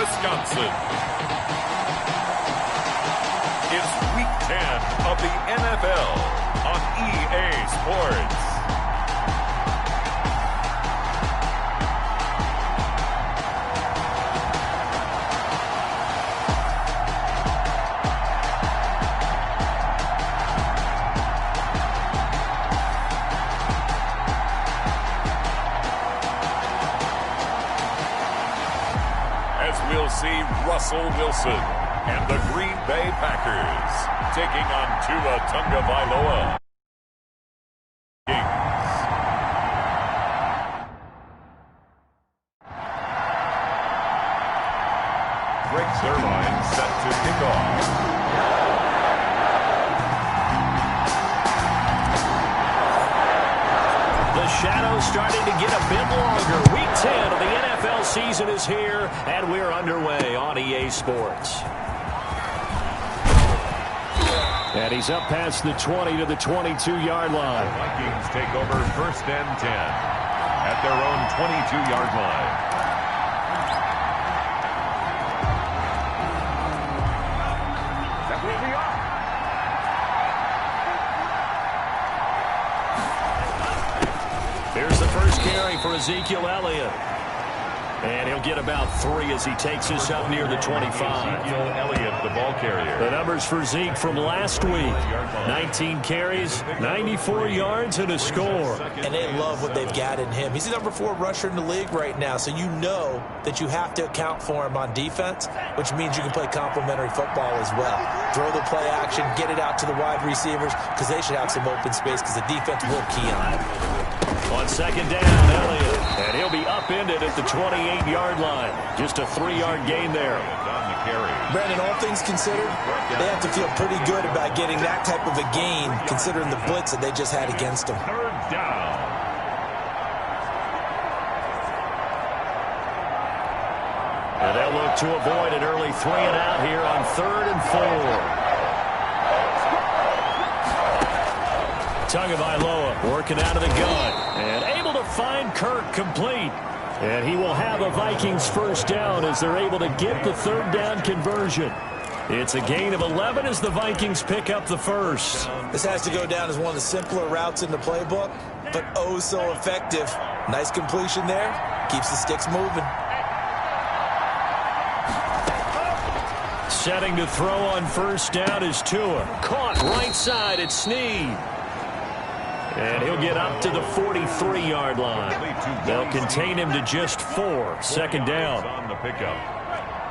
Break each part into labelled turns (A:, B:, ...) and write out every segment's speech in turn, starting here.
A: Wisconsin. It's Week 10 of the NFL on EA Sports. We'll see Russell Wilson and the Green Bay Packers taking on Tua Tagovailoa. Greg Zuerlein set to kick off.
B: The shadow's starting to get a bit longer. Week 10 of the NFL season is here, and we're underway on EA Sports. And he's up past the 20 to the 22-yard line.
A: The Vikings take over 1st and 10 at their own 22-yard line. That's where we are.
B: Here's the first carry for Ezekiel Elliott. And he'll get about 3 as he takes us up near the 25.
A: Ezekiel Elliott, the ball carrier.
B: The numbers for Zeke from last week. 19 carries, 94 yards, and a score.
C: And they love what they've got in him. He's the number 4 rusher in the league right now, so you know that you have to account for him on defense, which means you can play complementary football as well. Throw the play action, get it out to the wide receivers, because they should have some open space, because the defense will key on it.
B: On second down, Elliott. And he'll be upended at the 28-yard line. Just a 3-yard gain there.
C: Brandon, all things considered, they have to feel pretty good about getting that type of a gain, considering the blitz that they just had against them.
A: 3rd down.
B: And they'll look to avoid an early 3-and-out here on 3rd and 4. Tagovailoa working out of the gun and able to find Kirk complete. And he will have a Vikings first down as they're able to get the 3rd down conversion. It's a gain of 11 as the Vikings pick up the first.
C: This has to go down as one of the simpler routes in the playbook, but oh so effective. Nice completion there. Keeps the sticks moving.
B: Setting to throw on 1st down is Tua. Caught right side at Snead. And he'll get up to the 43-yard line. They'll contain him to just 4. 2nd down.
A: On the pickup.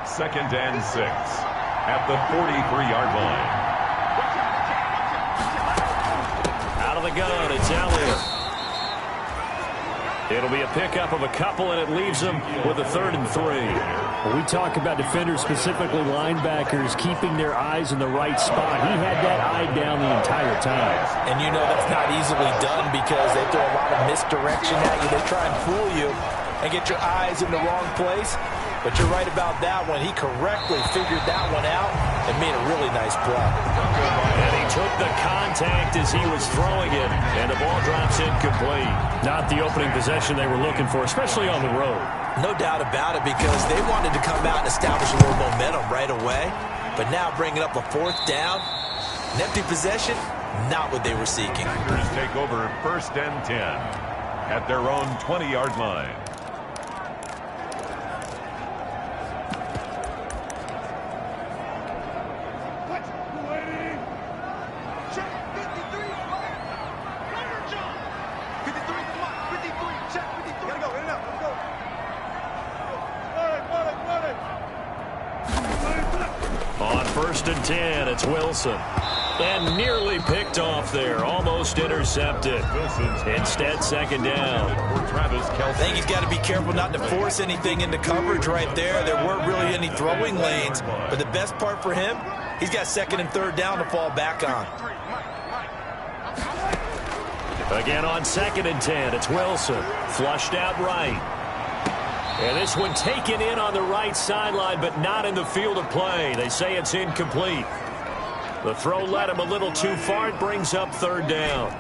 A: 2nd and 6 at the 43-yard line.
B: Out of the gun, it's Elliott. It'll be a pickup of a couple, and it leaves them with a 3rd and 3.
D: When we talk about defenders, specifically linebackers, keeping their eyes in the right spot, he had that eye down the entire time.
C: And you know that's not easily done because they throw a lot of misdirection at you. They try and fool you and get your eyes in the wrong place. But you're right about that one. He correctly figured that one out and made a really nice play.
B: And he took the contact as he was throwing it, and the ball drops incomplete.
D: Not the opening possession they were looking for, especially on the road.
C: No doubt about it, because they wanted to come out and establish a little momentum right away. But now bringing up a 4th down, an empty possession, not what they were seeking.
A: Packers take over 1st and 10 at their own 20-yard line.
B: On 1st and 10, it's Wilson. And nearly picked off there. Almost intercepted. Instead, 2nd down.
C: I think he's got to be careful not to force anything into coverage right there. There weren't really any throwing lanes. But the best part for him, he's got 2nd and 3rd down to fall back on.
B: Again on 2nd and 10, it's Wilson. Flushed out right. And this one taken in on the right sideline, but not in the field of play. They say it's incomplete. The throw led him a little too far. It brings up 3rd down.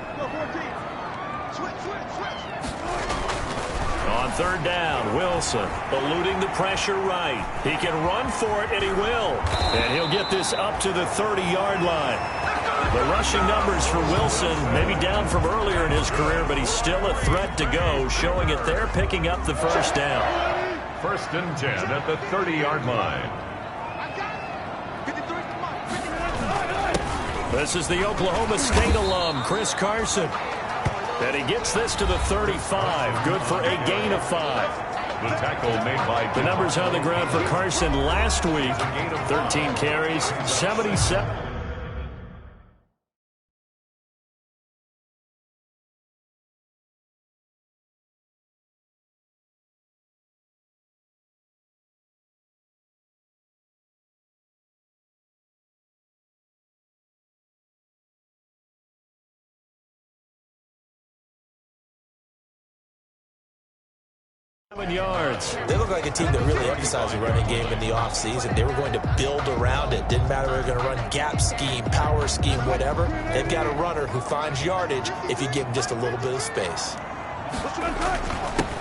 B: On third down, Wilson eluding the pressure right. He can run for it, and he will. And he'll get this up to the 30-yard line. The rushing numbers for Wilson maybe down from earlier in his career, but he's still a threat to go, showing it there, picking up the first down.
A: 1st and 10 at the 30-yard line.
B: This is the Oklahoma State alum, Chris Carson. And he gets this to the 35. Good for a gain of 5.
A: The tackle made by
B: the numbers on the ground for Carson last week. 13 carries, 77. Yards.
C: They look like a team that really emphasized the running game in the offseason. They were going to build around it. Didn't matter if they were going to run gap scheme, power scheme, whatever. They've got a runner who finds yardage if you give him just a little bit of space.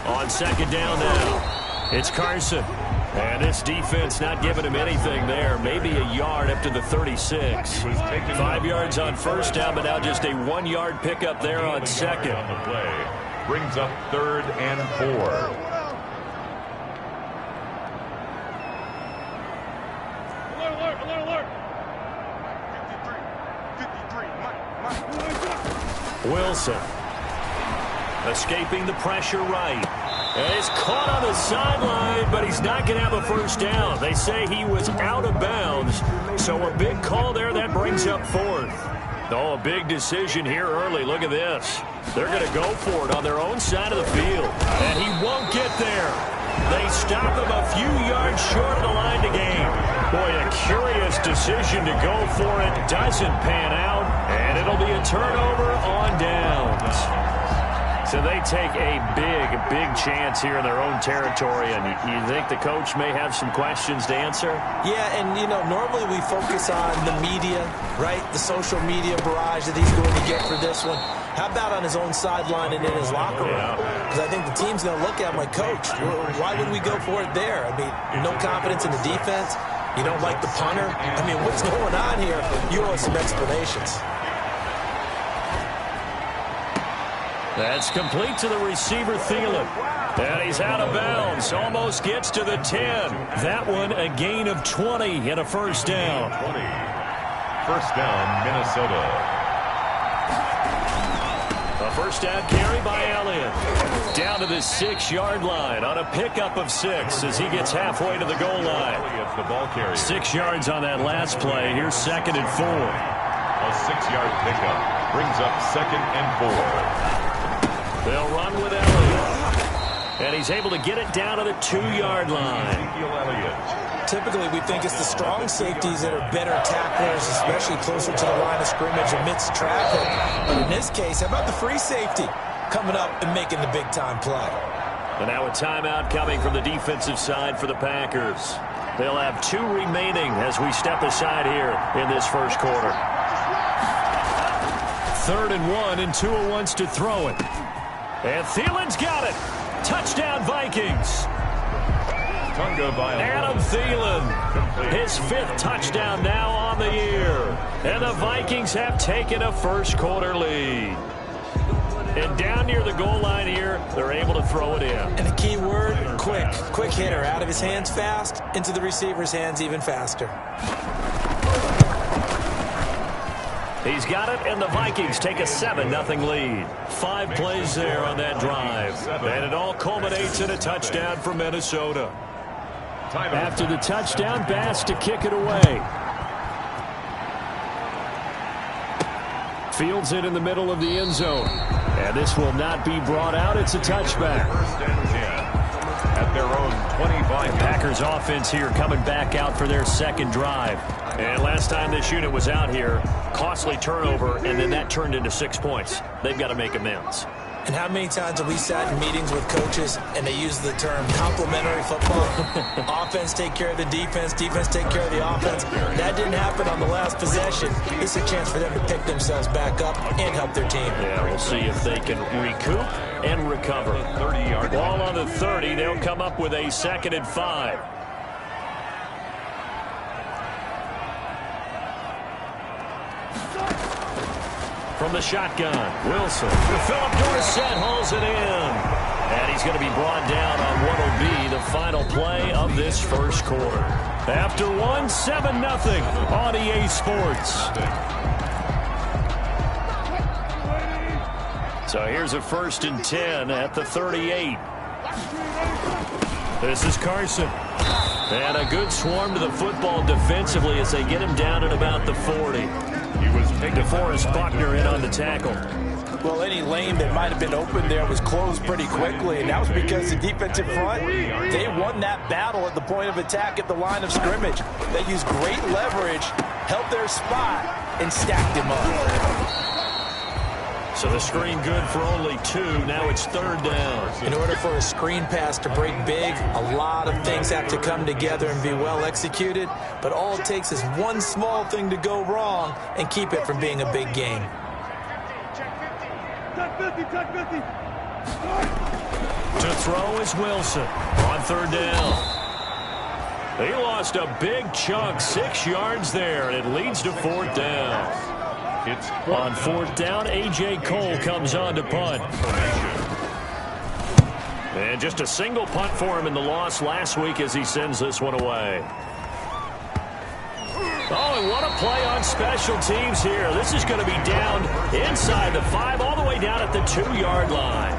B: On second down now, it's Carson. And this defense not giving him anything there. Maybe a yard up to the 36. 5 yards on first down, but now just a 1-yard pickup there on second.
A: On the play. Brings up 3rd and 4.
B: Wilson escaping the pressure right. And he's caught on the sideline, but he's not going to have a first down. They say he was out of bounds, so a big call there that brings up 4th. Oh, a big decision here early. Look at this. They're going to go for it on their own side of the field, and he won't get there. They stop him a few yards short of the line to gain. Boy, a curious decision to go for it. Doesn't pan out, and it'll be a turnover on downs. So they take a big chance here in their own territory, and you think the coach may have some questions to answer?
C: Yeah, and, you know, normally we focus on the media, right? The social media barrage that he's going to get for this one. How about on his own sideline and in his locker room? Because I think the team's going to look at him like, Coach, why would we go for it there? I mean, no confidence in the defense. You don't like the punter. I mean, what's going on here? You owe us some explanations.
B: That's complete to the receiver, Thielen. And he's out of bounds. Almost gets to the 10. That one a gain of 20 and a first down.
A: 20. First down, Minnesota.
B: A first down carry by Elliott. Down to the 6-yard line on a pickup of 6 as he gets halfway to the goal line.
A: The ball carrier.
B: 6 yards on that last play. Here's 2nd and 4.
A: A 6-yard pickup brings up 2nd and 4.
B: They'll run with Elliott. And he's able to get it down to the 2-yard line.
C: Typically, we think it's the strong safeties that are better tacklers, especially closer to the line of scrimmage amidst traffic. But in this case, how about the free safety coming up and making the big-time play?
B: And now a timeout coming from the defensive side for the Packers. They'll have 2 remaining as we step aside here in this first quarter. 3rd and 1, and Tua wants to throw it. And Thielen's got it. Touchdown, Vikings. Adam Thielen, his 5th touchdown now on the year. And the Vikings have taken a first-quarter lead. And down near the goal line here, they're able to throw it in.
C: And the key word, quick. Quick hitter. Out of his hands fast, into the receiver's hands even faster.
B: He's got it, and the Vikings take a 7-0 lead. 5 plays there on that drive. And it all culminates in a touchdown for Minnesota. After the touchdown, Bass to kick it away. Fields it in the middle of the end zone. And this will not be brought out. It's a touchback.
A: 1st and 10 at their own 25.
B: Packers offense here coming back out for their 2nd drive. And last time this unit was out here, costly turnover, and then that turned into 6 points. They've got to make amends.
C: And how many times have we sat in meetings with coaches and they use the term complementary football? Offense take care of the defense, defense take care of the offense. That didn't happen on the last possession. This is a chance for them to pick themselves back up and help their team.
B: Yeah, we'll see if they can recoup and recover. 30-yard ball on the 30. They'll come up with a 2nd and 5. From the shotgun, Wilson. Philip Dorsett hauls it in. And he's going to be brought down on what will be the final play of this first quarter. After 7-0 on EA Sports. So here's a 1st and 10 at the 38. This is Carson. And a good swarm to the football defensively as they get him down at about the 40. DeForest Buckner in on the tackle.
E: Well, any lane that might have been open there was closed pretty quickly, and that was because the defensive front, they won that battle at the point of attack at the line of scrimmage. They used great leverage, held their spot, and stacked him up.
B: So the screen good for only 2. Now it's 3rd down.
C: In order for a screen pass to break big, a lot of things have to come together and be well executed. But all it takes is one small thing to go wrong and keep it from being a big game.
B: To throw is Wilson on 3rd down. He lost a big chunk, 6 yards there, and it leads to 4th down. On 4th down, A.J. Cole comes on to punt. And just a single punt for him in the loss last week as he sends this one away. Oh, and what a play on special teams here. This is going to be down inside the 5, all the way down at the 2-yard line.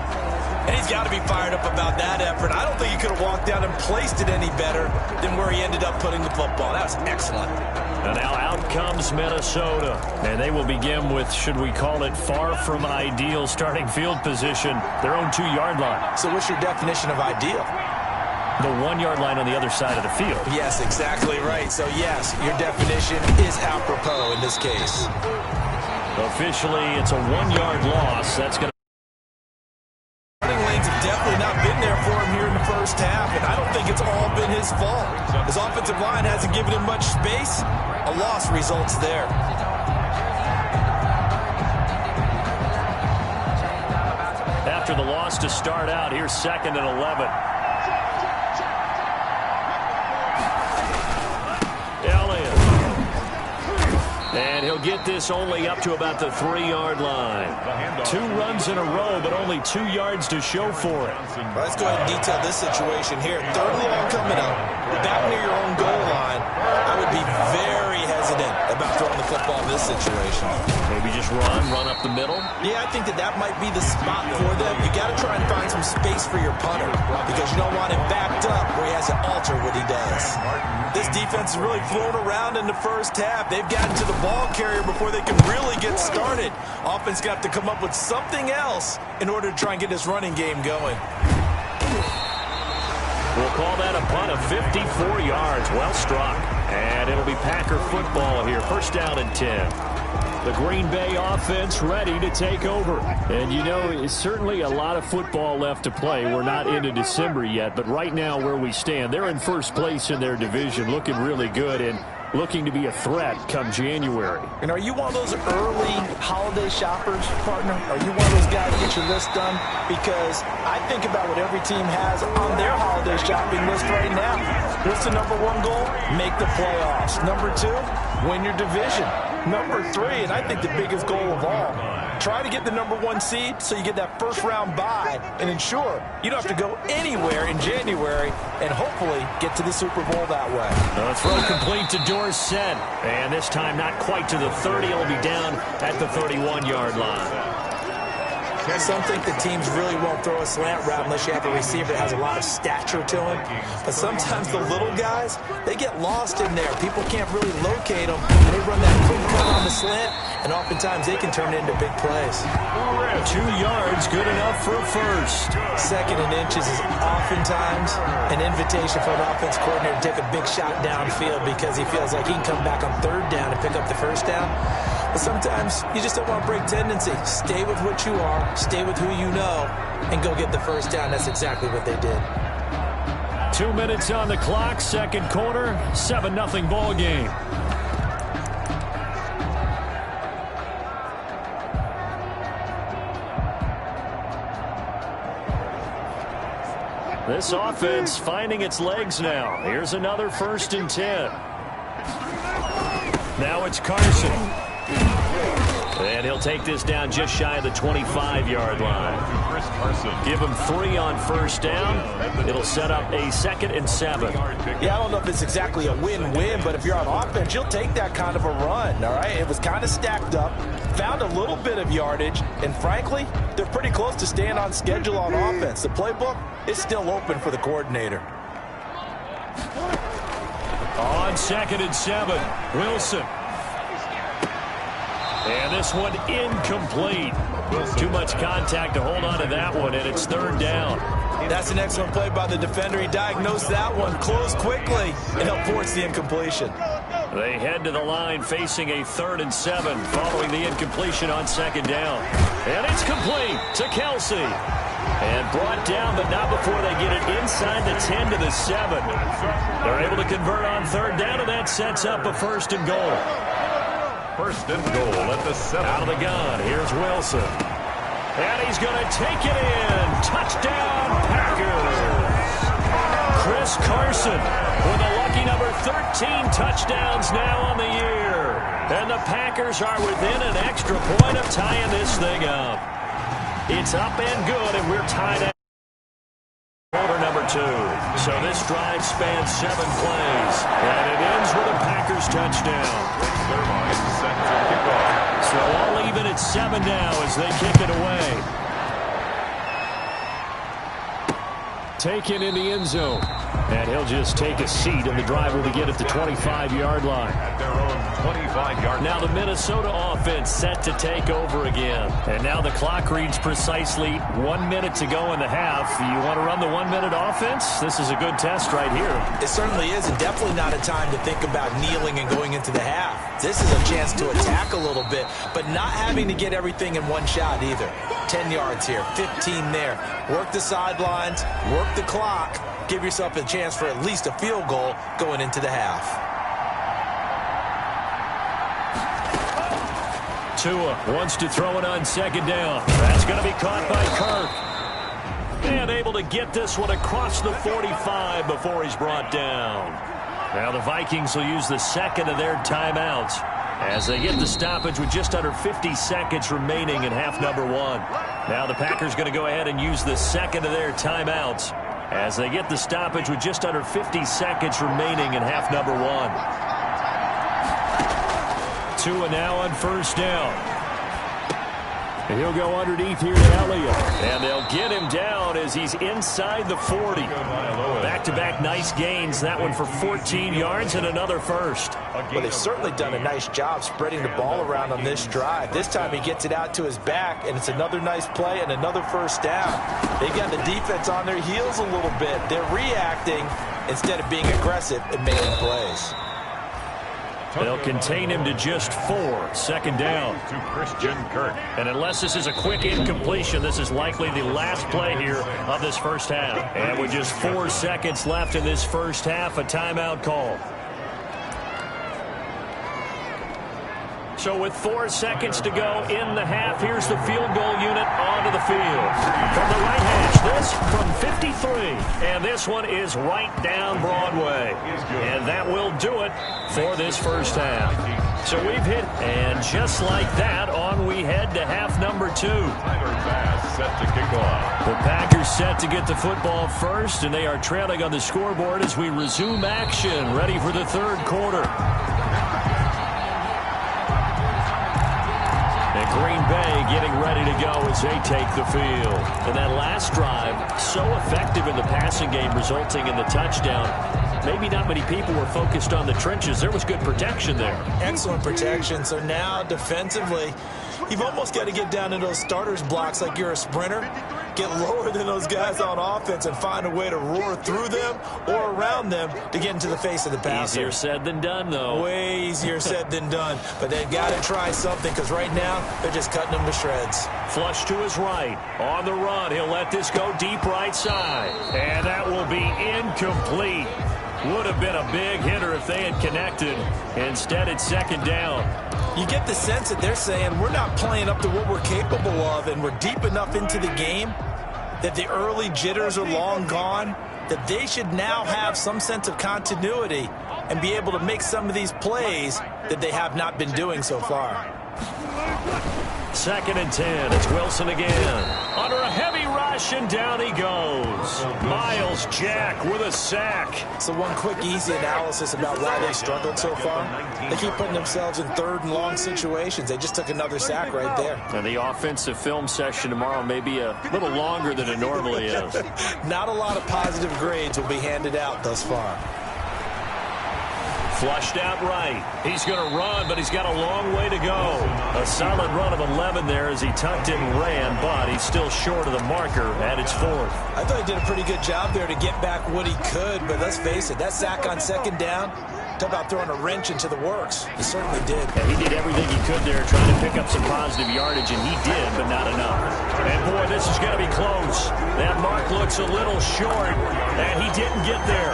E: And he's got to be fired up about that effort. I don't think he could have walked down and placed it any better than where he ended up putting the football. That was excellent.
B: And now out comes Minnesota. And they will begin with, should we call it, far from ideal starting field position, their own 2-yard line.
C: So what's your definition of ideal?
B: The 1-yard line on the other side of the field.
C: Yes, exactly right. So yes, your definition is apropos in this case.
B: Officially, it's a 1-yard loss. That's going to
E: lanes have definitely not been there for him here in the first half, and I don't think it's all been his fault. His offensive line hasn't given him much space. A loss results there.
B: After the loss to start out, here's 2nd and 11. Elliott. And he'll get this only up to about the 3-yard line. 2 runs in a row, but only 2 yards to show for it.
E: Let's go ahead and detail this situation here. 3rd and long coming up. Back near your own goal line. I would be very hesitant about throwing the football in this situation.
B: Maybe just run up the middle?
E: Yeah, I think that might be the spot for them. You got to try and find some space for your punter because you don't want him backed up where he has to alter what he does. This defense is really flown around in the first half. They've gotten to the ball carrier before they can really get started. Offense got to come up with something else in order to try and get this running game going.
B: We'll call that a punt of 54 yards. Well struck. And it'll be Packer football here. 1st down and 10. The Green Bay offense ready to take over. And, you know, it's certainly a lot of football left to play. We're not into December yet, but right now where we stand, they're in 1st place in their division, looking really good and looking to be a threat come January.
E: And are you one of those early holiday shoppers, partner? Are you one of those guys that get your list done? Because I think about what every team has on their holiday shopping list right now. What's the number 1 goal? Make the playoffs. Number 2, win your division. Number 3, and I think the biggest goal of all, try to get the number 1 seed so you get that 1st round bye and ensure you don't have to go anywhere in January and hopefully get to the Super Bowl that way.
B: The throw complete to Dorsett, and this time not quite to the 30. It'll be down at the 31-yard line.
C: Some think the teams really won't throw a slant route unless you have a receiver that has a lot of stature to him. But sometimes the little guys, they get lost in there. People can't really locate them. They run that quick cut on the slant, and oftentimes they can turn it into big plays.
B: 2 yards, good enough for a 1st.
C: 2nd and inches is oftentimes an invitation for an offense coordinator to take a big shot downfield because he feels like he can come back on 3rd down and pick up the 1st down.
E: But sometimes you just don't want to break tendency. Stay with what you are, stay with who you know, and go get the first down. That's exactly what they did.
B: 2 minutes on the clock, second quarter, 7-0 ball game. This offense finding its legs now. Here's another 1st and 10. Now it's Carson. And he'll take this down just shy of the 25-yard line. Give him 3 on 1st down. It'll set up a 2nd and 7.
E: Yeah, I don't know if it's exactly a win-win, but if you're on offense, you'll take that kind of a run, all right? It was kind of stacked up, found a little bit of yardage, and frankly, they're pretty close to staying on schedule on offense. The playbook is still open for the coordinator.
B: On 2nd and 7, Wilson. And this one incomplete. Too much contact to hold on to that one, and it's 3rd down.
E: That's an excellent play by the defender. He diagnosed that one, closed quickly, and helped force the incompletion.
B: They head to the line facing a 3rd and 7 following the incompletion on 2nd down. And it's complete to Kelsey. And brought down, but not before they get it inside the 10 to the 7. They're able to convert on 3rd down, and that sets up a 1st and goal.
A: 1st and goal at the 7.
B: Out of the gun, here's Wilson. And he's going to take it in. Touchdown, Packers. Chris Carson with a lucky number 13 touchdowns now on the year. And the Packers are within an extra point of tying this thing up. It's up and good, and we're tied at quarter number 2. So this drive spans 7 plays, and it ends with a Packers touchdown. So all even at 7 now as they kick it away. Taken in the end zone. And he'll just take a seat, and the drive will begin at the 25-yard line.
A: At their own 25-yard line.
B: Now the Minnesota offense set to take over again. And now the clock reads precisely 1 minute to go in the half. You want to run the 1-minute offense? This is a good test right here.
E: It certainly is, and definitely not a time to think about kneeling and going into the half. This is a chance to attack a little bit, but not having to get everything in one shot either. 10 yards here, 15 there. Work the sidelines, work the clock. Give yourself a chance for at least a field goal going into the half.
B: Tua wants to throw it on 2nd down. That's going to be caught by Kirk. And able to get this one across the 45 before he's brought down. Now the Vikings will use the 2nd of their timeouts as they get the stoppage with just under 50 seconds remaining in half number 1. Now the Packers going to go ahead and use the 2nd of their timeouts as they get the stoppage with just under 50 seconds remaining in half number 1. Tua now on 1st down. He'll go underneath here to Elliott. And they'll get him down as he's inside the 40. Back-to-back nice gains. That one for 14 yards and another first.
E: Well, they've certainly done a nice job spreading the ball around on this drive. This time he gets it out to his back, and it's another nice play and another 1st down. They've got the defense on their heels a little bit. They're reacting instead of being aggressive and making plays.
B: They'll contain him to just 4. 2nd down.
A: To Christian Kirk.
B: And unless this is a quick incompletion, this is likely the last play here of this first half. And with just 4 seconds left in this first half, a timeout call. So with 4 seconds to go in the half, here's the field goal unit onto the field. From the right hash, this from 53. And this one is right down Broadway. And that will do it for this first half. So we've hit, and just like that, on we head to half number 2.
A: Set to kick off.
B: The Packers set to get the football first, and they are trailing on the scoreboard as we resume action, ready for the 3rd quarter. And Green Bay getting ready to go as they take the field. And that last drive, so effective in the passing game, resulting in the touchdown. Maybe not many people were focused on the trenches. There was good protection there.
E: Excellent protection. So now defensively, You've almost got to get down in those starters blocks like you're a sprinter, get lower than those guys on offense and find a way to roar through them or around them to get into the face of the passer.
B: Easier said than done, though.
E: Way easier said than done. But they've got to try something because right now they're just cutting them to shreds.
B: Flush to his right. On the run, he'll let this go deep right side. And that will be incomplete. Would have been a big hitter if they had connected. Instead, it's second down.
E: You get the sense that they're saying we're not playing up to what we're capable of, and we're deep enough into the game that the early jitters are long gone, that they should now have some sense of continuity and be able to make some of these plays that they have not been doing so far.
B: 2nd and 10. It's Wilson again. Under a heavy rush, and down he goes. Miles Jack with a sack.
E: So one quick, easy analysis about why they struggled so far. They keep putting themselves in 3rd and long situations. They just took another sack right there.
B: And the offensive film session tomorrow may be a little longer than it normally is.
E: Not a lot of positive grades will be handed out thus far.
B: Flushed out right. He's going to run, but he's got a long way to go. A solid run of 11 there as he tucked it and ran, but he's still short of the marker at its 4th.
E: I thought he did a pretty good job there to get back what he could, but let's face it, that sack on 2nd down, talk about throwing a wrench into the works. He certainly did.
B: Yeah, he did everything he could there trying to pick up some positive yardage, and he did, but not enough. And, boy, this is going to be close. That mark looks a little short, and he didn't get there.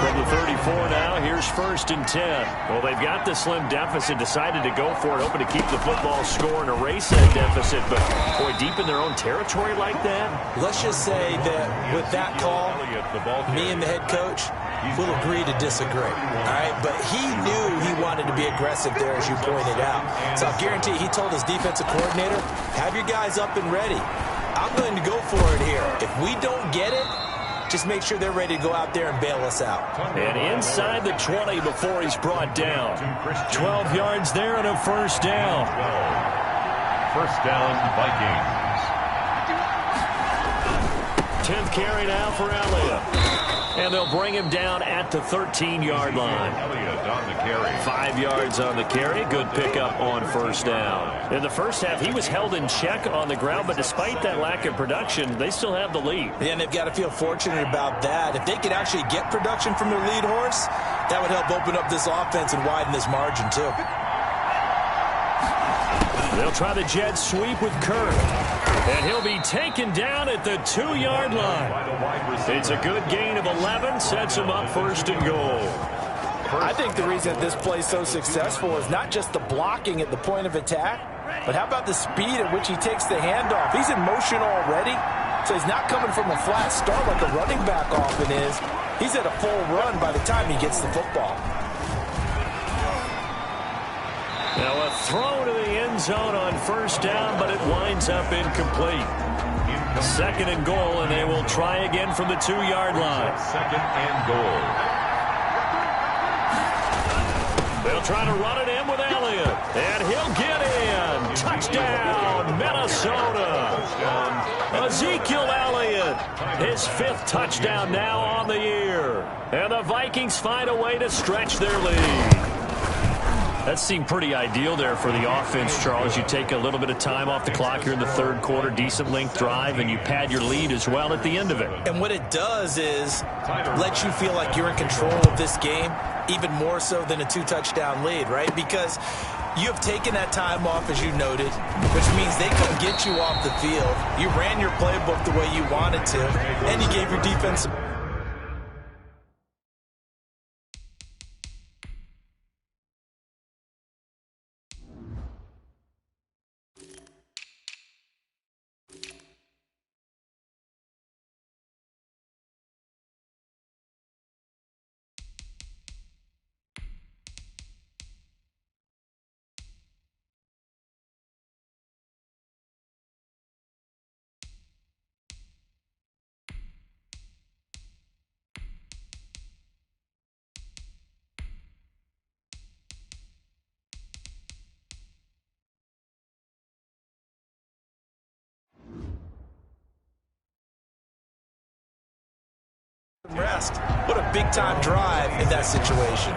B: From the 34 now, here's 1st and 10. Well, they've got the slim deficit, decided to go for it, hoping to keep the football score and erase that deficit, but, boy, deep in their own territory like that.
E: Let's just say that with that call, me and the head coach will agree to disagree, all right? But he knew he wanted to be aggressive there, as you pointed out. So I'll guarantee he told his defensive coordinator, have your guys up and ready. I'm going to go for it here. If we don't get it, just make sure they're ready to go out there and bail us out.
B: And inside the 20 before he's brought down. 12 yards there and a 1st down.
A: 1st down, Vikings.
B: 10th carry now for Elliott. And they'll bring him down at the 13-yard line.
A: Elliott on the carry.
B: 5 yards on the carry. Good pickup on 1st down. In the first half, he was held in check on the ground, but despite that lack of production, they still have the lead.
E: And they've got to feel fortunate about that. If they could actually get production from their lead horse, that would help open up this offense and widen this margin, too.
B: They'll try the jet sweep with Kirk. And he'll be taken down at the 2-yard line. It's a good gain of 11, sets him up 1st and goal.
E: I think the reason this play is so successful is not just the blocking at the point of attack, but how about the speed at which he takes the handoff? He's in motion already, so he's not coming from a flat start like a running back often is. He's at a full run by the time he gets the football.
B: Now a throw to the end zone on 1st down, but it winds up incomplete. 2nd and goal, and they will try again from the 2-yard line.
A: 2nd and goal.
B: They'll try to run it in with Elliott, and he'll get in. Touchdown, Minnesota. Ezekiel Elliott, his 5th touchdown now on the year. And the Vikings find a way to stretch their lead. That seemed pretty ideal there for the offense, Charles. You take a little bit of time off the clock here in the 3rd quarter, decent length drive, and you pad your lead as well at the end of it.
E: And what it does is let you feel like you're in control of this game, even more so than a 2-touchdown lead, right? Because you have taken that time off, as you noted, which means they couldn't get you off the field. You ran your playbook the way you wanted to, and you gave your defense rest. What a big-time drive in that situation.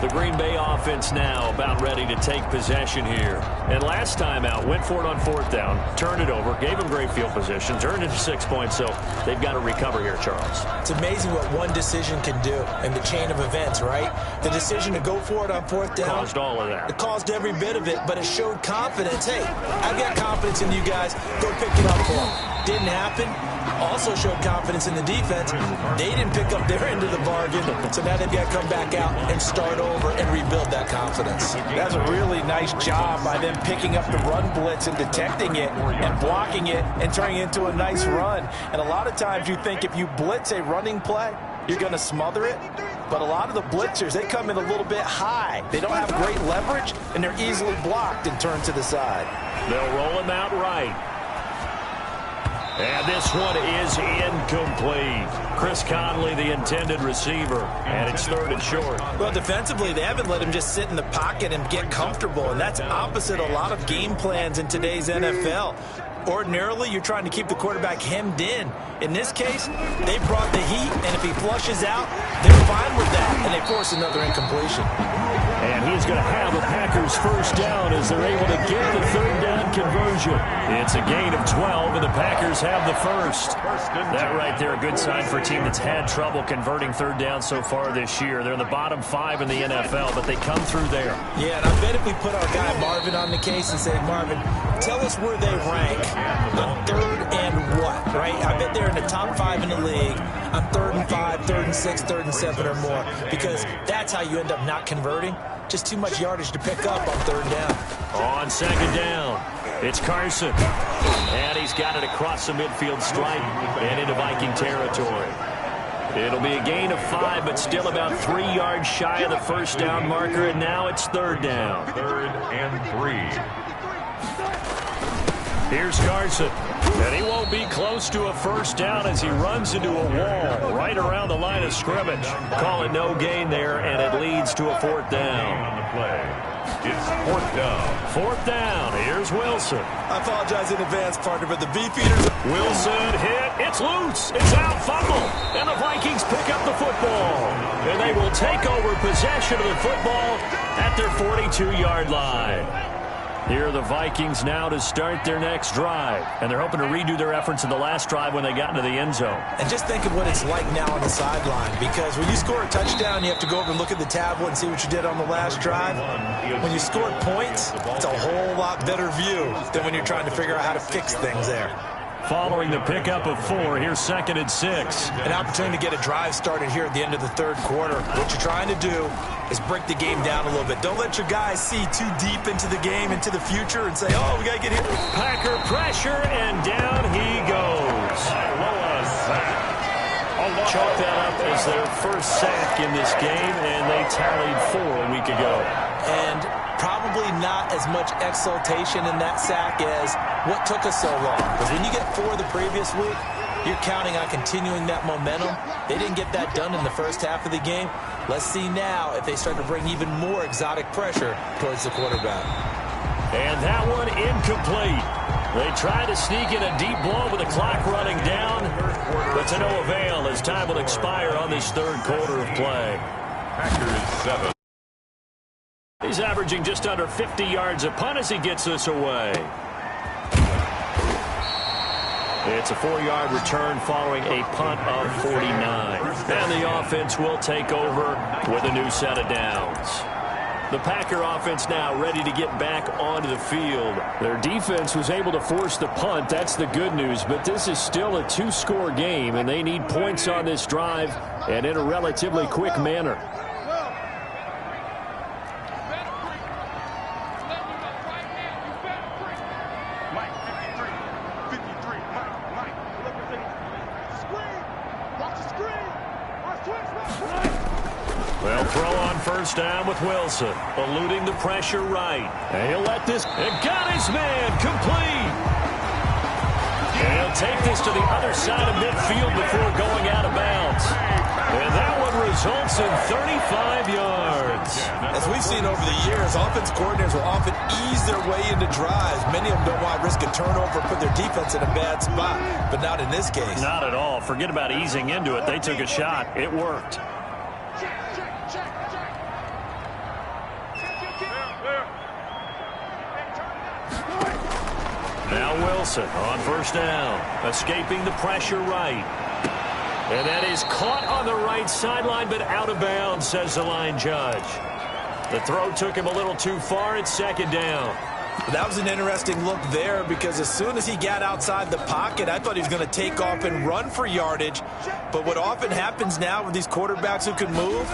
B: The Green Bay offense now about ready to take possession here. And last time out, went for it on 4th down, turned it over, gave them great field position, turned into 6 points, so they've got to recover here, Charles.
C: It's amazing what one decision can do in the chain of events, right? The decision to go for it on 4th down.
B: Caused all of that.
C: It caused every bit of it, but it showed confidence. Hey, I've got confidence in you guys. Go pick it up for them. Didn't happen. Also showed confidence in the defense. They didn't pick up their end of the bargain, so now they've got to come back out and start over and rebuild that confidence.
E: That's a really nice job by them picking up the run blitz and detecting it and blocking it and turning it into a nice run. And a lot of times you think if you blitz a running play, you're going to smother it. But a lot of the blitzers, they come in a little bit high. They don't have great leverage, and they're easily blocked and turned to the side.
B: They'll roll him out right. And this one is incomplete. Chris Conley, the intended receiver, and it's 3rd and short.
C: Well, defensively, they haven't let him just sit in the pocket and get comfortable, and that's opposite a lot of game plans in today's NFL. Ordinarily, you're trying to keep the quarterback hemmed in. In this case, they brought the heat, and if he flushes out, they're fine with that, and they force another incompletion.
B: And he's going to have the Packers 1st down as they're able to get the 3rd down conversion. It's a gain of 12, and the Packers have the 1st. That right there, a good sign for a team that's had trouble converting 3rd down so far this year. They're in the bottom 5 in the NFL, but they come through there.
C: Yeah, and I bet if we put our guy Marvin on the case and say, Marvin, tell us where they rank on 3rd and what, right? I bet they're in the top 5 in the league on 3rd and 5, 3rd and 6, 3rd and 7 or more, because that's how you end up not converting. Just too much yardage to pick up on 3rd down.
B: On 2nd down, it's Carson. And he's got it across the midfield stripe and into Viking territory. It'll be a gain of 5, but still about 3 yards shy of the 1st down marker, and now it's 3rd down.
A: 3rd and 3.
B: Here's Carson. And he won't be close to a 1st down as he runs into a wall right around the line of scrimmage. Call it no gain there, and it leads to a 4th down.
A: On the play, it's 4th down.
B: 4th down. Here's Wilson.
C: I apologize in advance, partner, but the Beefeaters...
B: Wilson hit. It's loose. It's out. Fumble. And the Vikings pick up the football. And they will take over possession of the football at their 42-yard line. Here are the Vikings now to start their next drive. And they're hoping to redo their efforts in the last drive when they got into the end zone.
C: And just think of what it's like now on the sideline, because when you score a touchdown, you have to go over and look at the tablet and see what you did on the last drive. When you scored points, it's a whole lot better view than when you're trying to figure out how to fix things there.
B: Following the pickup of 4, here's 2nd and 6.
C: An opportunity to get a drive started here at the end of the 3rd quarter. What you're trying to do is break the game down a little bit. Don't let your guys see too deep into the game, into the future, and say, oh, we got to get here.
B: Packer pressure, and down he goes. Chalk that up as their 1st sack in this game, and they tallied 4 a week ago.
C: And probably not as much exultation in that sack as what took us so long. Because when you get 4 the previous week, you're counting on continuing that momentum. They didn't get that done in the 1st half of the game. Let's see now if they start to bring even more exotic pressure towards the quarterback.
B: And that one incomplete. They try to sneak in a deep blow with the clock running down, but to no avail as time will expire on this 3rd quarter of play.
A: Packers 7.
B: He's averaging just under 50 yards a punt as he gets this away. It's a 4-yard return following a punt of 49. And the offense will take over with a new set of downs. The Packer offense now ready to get back onto the field. Their defense was able to force the punt. That's the good news. But this is still a 2-score game, and they need points on this drive and in a relatively quick manner. Well, throw on 1st down with Wilson, eluding the pressure right. And he'll let this, and got his man, complete. And he'll take this to the other side of midfield before going out of bounds. And that one results in 35 yards.
C: As we've seen over the years, offense coordinators will often ease their way into drives. Many of them don't want to risk a turnover, put their defense in a bad spot, but not in this case.
B: Not at all. Forget about easing into it. They took a shot. It worked. Now Wilson on first down, escaping the pressure right. And that is caught on the right sideline, but out of bounds, says the line judge. The throw took him a little too far. It's second down.
C: That was an interesting look there because as soon as he got outside the pocket, I thought he was going to take off and run for yardage. But what often happens now with these quarterbacks who can move,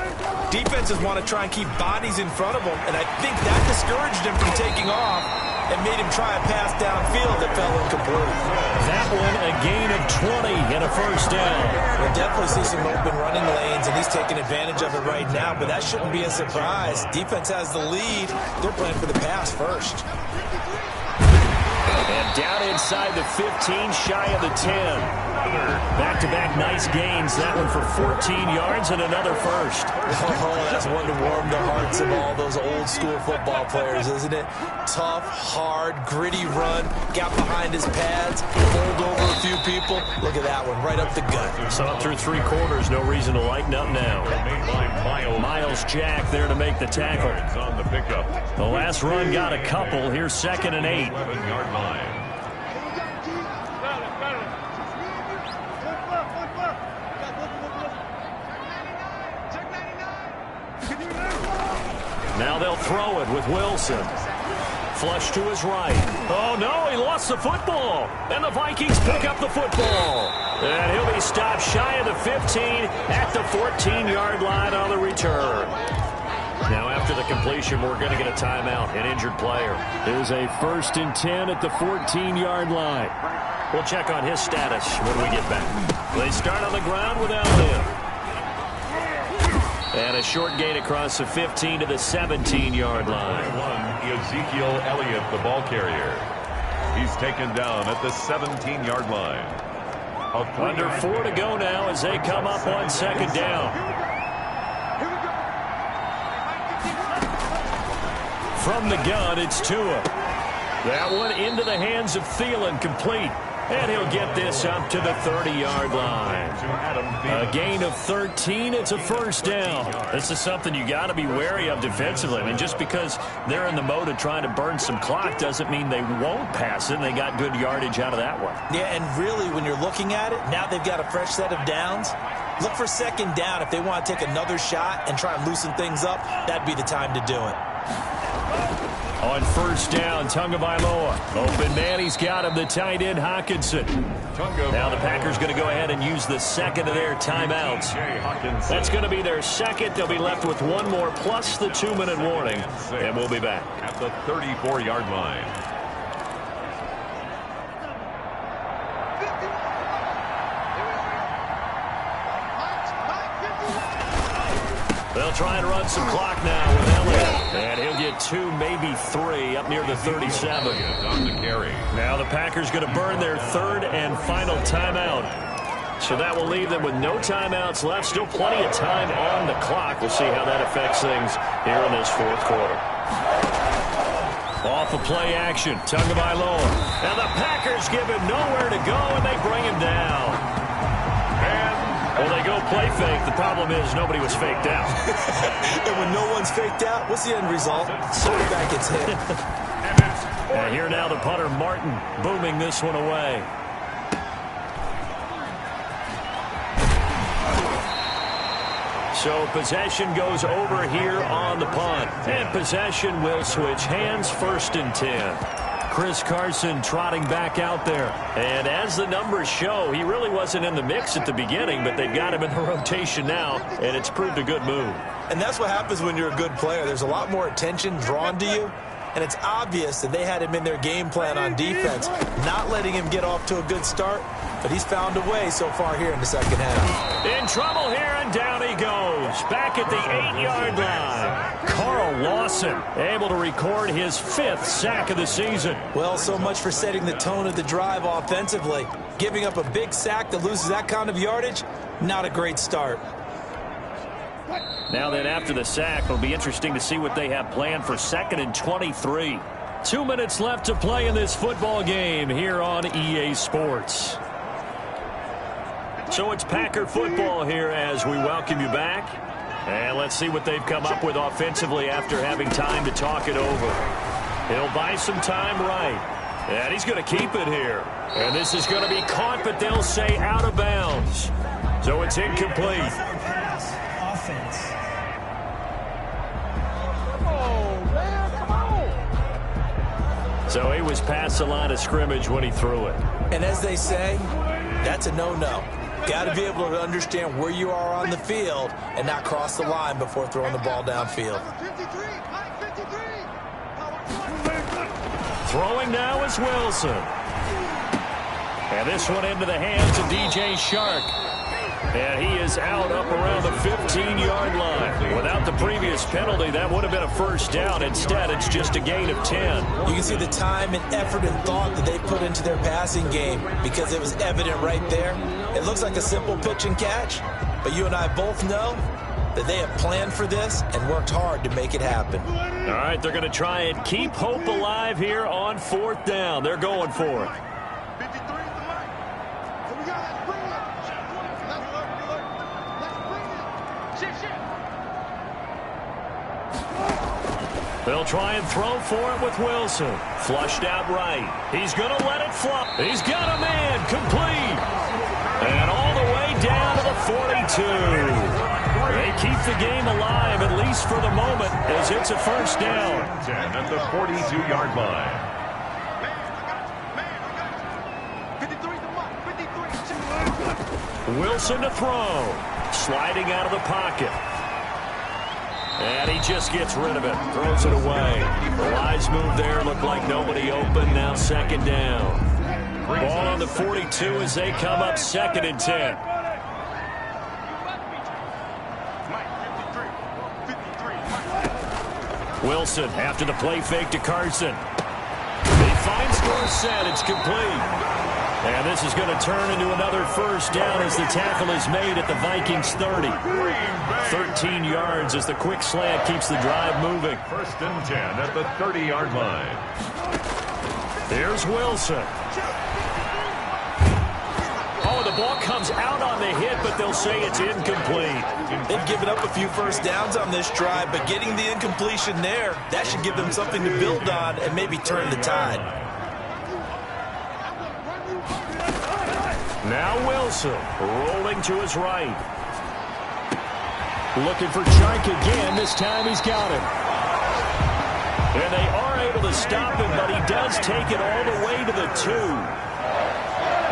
C: defenses want to try and keep bodies in front of them, and I think that discouraged him from taking off and made him try a pass downfield that fell incomplete.
B: That one a gain of 20 and a first down.
C: We'll definitely see some open running lanes, and he's taking advantage of it right now, but that shouldn't be a surprise. Defense has the lead. They're playing for the pass first.
B: And down inside the 15, shy of the 10. Back-to-back nice gains. That one for 14 yards and another first.
C: Oh, that's one to warm the hearts of all those old-school football players, isn't it? Tough, hard, gritty run. Got behind his pads, pulled over a few people. Look at that one, right up the gut.
B: So up through 3 quarters, no reason to lighten up now. Miles Jack there to make the tackle.
A: On the pickup.
B: The last run got a couple. Here's 2nd and 8.
A: 11-yard line.
B: Now they'll throw it with Wilson. Flush to his right. Oh, no, he lost the football. And the Vikings pick up the football. And he'll be stopped shy of the 15 at the 14-yard line on the return. Now after the completion, we're going to get a timeout, an injured player.
D: There's a 1st and 10 at the 14-yard line.
B: We'll check on his status when we get back. They start on the ground without him. And a short gain across the 15 to the 17-yard line.
A: Ezekiel Elliott, the ball carrier. He's taken down at the 17-yard line.
B: Under 4 to go now as they come up on 2nd down. From the gun, it's Tua. That one into the hands of Thielen, complete. And he'll get this up to the 30-yard line. A gain of 13. It's a first down. This is something you got to be wary of defensively. I mean, just because they're in the mode of trying to burn some clock doesn't mean they won't pass it. And they got good yardage out of that one.
C: Yeah, and really, when you're looking at it, now they've got a fresh set of downs. Look for 2nd down. If they want to take another shot and try and loosen things up, that'd be the time to do it.
B: On first down, Tagovailoa. Open man, he's got him, the tight end, Hockenson. Now the Packers going to go ahead and use the 2nd of their timeouts. That's going to be their 2nd. They'll be left with 1 more plus the 2-minute warning. And we'll be back.
A: At the 34-yard line.
B: They'll try and run some clock now with Elliott. And he'll get 2, maybe 3 up near the 37.
A: On the carry.
B: Now the Packers going to burn their 3rd and final timeout. So that will leave them with no timeouts left. Still plenty of time on the clock. We'll see how that affects things here in this 4th quarter. Off of play action, Tagovailoa. And the Packers give him nowhere to go, and they bring him down. Well, they go play fake. The problem is nobody was faked out.
C: And when no one's faked out, what's the end result? Quarterback gets hit.
B: And here now the punter, Martin, booming this one away. So possession goes over here on the punt. And possession will switch hands, 1st and 10. Chris Carson trotting back out there. And as the numbers show, he really wasn't in the mix at the beginning, but they've got him in the rotation now, and it's proved a good move.
C: And that's what happens when you're a good player. There's a lot more attention drawn to you, and it's obvious that they had him in their game plan on defense, not letting him get off to a good start, but he's found a way so far here in the 2nd half.
B: In trouble here, and down he goes. Back at the 8-yard line. Carl Lawson able to record his 5th sack of the season.
C: Well, so much for setting the tone of the drive offensively. Giving up a big sack that loses that kind of yardage, not a great start.
B: Now then, after the sack, it'll be interesting to see what they have planned for 2nd and 23. 2 minutes left to play in this football game here on EA Sports. So it's Packer football here as we welcome you back. And let's see what they've come up with offensively after having time to talk it over. He'll buy some time right. And he's going to keep it here. And this is going to be caught, but they'll say out of bounds. So it's incomplete.
E: Offense.
B: So he was past the line of scrimmage when he threw it.
C: And as they say, that's a no-no. Got to be able to understand where you are on the field and not cross the line before throwing the ball downfield.
B: Throwing now is Wilson. And this one into the hands of DJ Shark. And he is out up around the 15-yard line. Without the previous penalty, that would have been a first down. Instead, it's just a gain of 10.
C: You can see the time and effort and thought that they put into their passing game because it was evident right there. It looks like a simple pitch and catch, but you and I both know that they have planned for this and worked hard to make it happen.
B: All right, they're going to try and keep hope alive here on 4th down. They're going for it. They'll try and throw for it with Wilson. Flushed out right. He's going to let it fly. He's got a man complete. And all the way down to the 42. They keep the game alive, at least for the moment, as it's a first down.
A: 10 at the 42-yard line.
B: Wilson to throw. Sliding out of the pocket. And he just gets rid of it. Throws it away. The wise move there. Looked like nobody open. Now 2nd down. Ball on the 42 as they come up 2nd and 10. Wilson after the play fake to Carson. He finds Dorsett. It's complete. And this is going to turn into another first down as the tackle is made at the Vikings 30. 13 yards as the quick slant keeps the drive moving.
A: 1st and 10 at the 30-yard line.
B: Here's Wilson. Oh, the ball comes out on the hit, but they'll say it's incomplete.
C: They've given up a few first downs on this drive, but getting the incompletion there, that should give them something to build on and maybe turn the tide.
B: Now Wilson rolling to his right. Looking for Shark again. This time he's got him. And they are able to stop him, but he does take it all the way to the 2.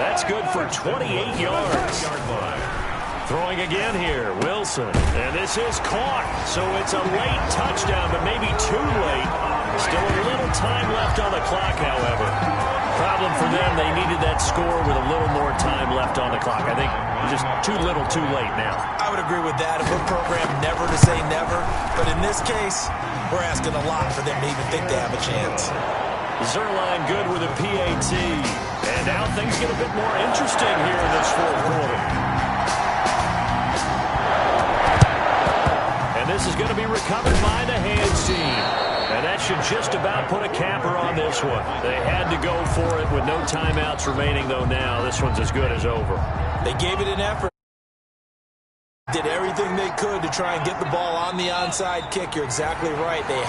B: That's good for 28 yards. Throwing again here, Wilson. And this is caught. So it's a late touchdown, but maybe too late. Still a little time left on the clock, however. Problem for them, they needed that score with a little more time left on the clock. I think just too little too late now.
C: I would agree with that. We're programmed never to say never. But in this case, we're asking a lot for them to even think they have a chance.
B: Zerline good with a PAT. And now things get a bit more interesting here in this 4th quarter. And this is going to be recovered by the hands team. And that should just about put a capper on this one. They had to go for it with no timeouts remaining, though now this one's as good as over.
C: They gave it an effort. Did everything they could to try and get the ball on the onside kick. You're exactly right. They